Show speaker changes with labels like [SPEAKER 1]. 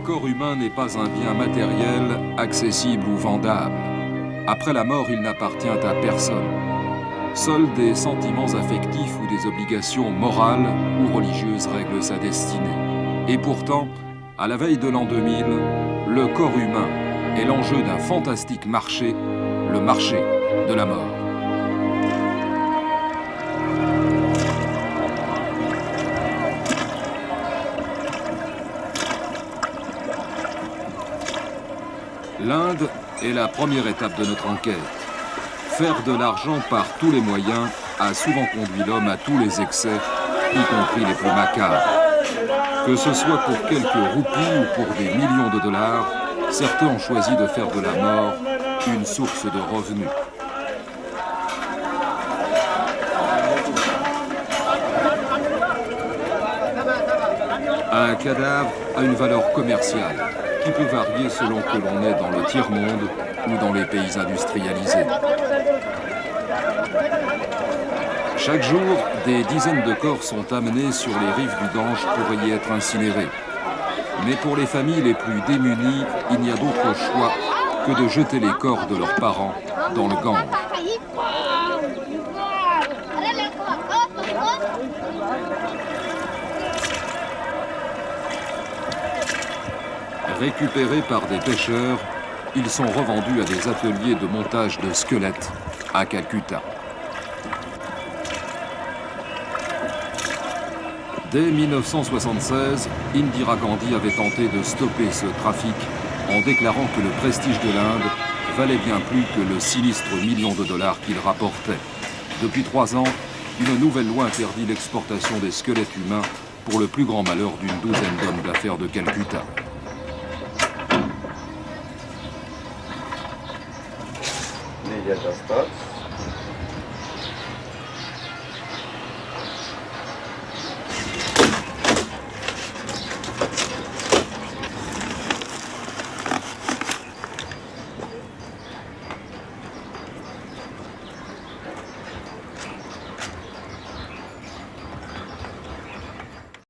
[SPEAKER 1] corps humain n'est pas un bien matériel, accessible ou vendable. Après la mort, il n'appartient à personne. Seuls des sentiments affectifs ou des obligations morales ou religieuses règlent sa destinée. Et pourtant, à la veille de l'an 2000, le corps humain est l'enjeu d'un fantastique marché, le marché de la mort. L'Inde est la première étape de notre enquête. Faire de l'argent par tous les moyens a souvent conduit l'homme à tous les excès, y compris les plus macabres. Que ce soit pour quelques roupies ou pour des millions de dollars, certains ont choisi de faire de la mort une source de revenus. Un cadavre a une valeur commerciale qui peut varier selon que l'on est dans le tiers-monde ou dans les pays industrialisés. Chaque jour, des dizaines de corps sont amenés sur les rives du Gange pour y être incinérés. Mais pour les familles les plus démunies, il n'y a d'autre choix que de jeter les corps de leurs parents dans le Gange. Récupérés par des pêcheurs, ils sont revendus à des ateliers de montage de squelettes à Calcutta. Dès 1976, Indira Gandhi avait tenté de stopper ce trafic en déclarant que le prestige de l'Inde valait bien plus que le sinistre million de dollars qu'il rapportait. Depuis 3 ans, une nouvelle loi interdit l'exportation des squelettes humains pour le plus grand malheur d'une douzaine d'hommes d'affaires de Calcutta.
[SPEAKER 2] Media Stars.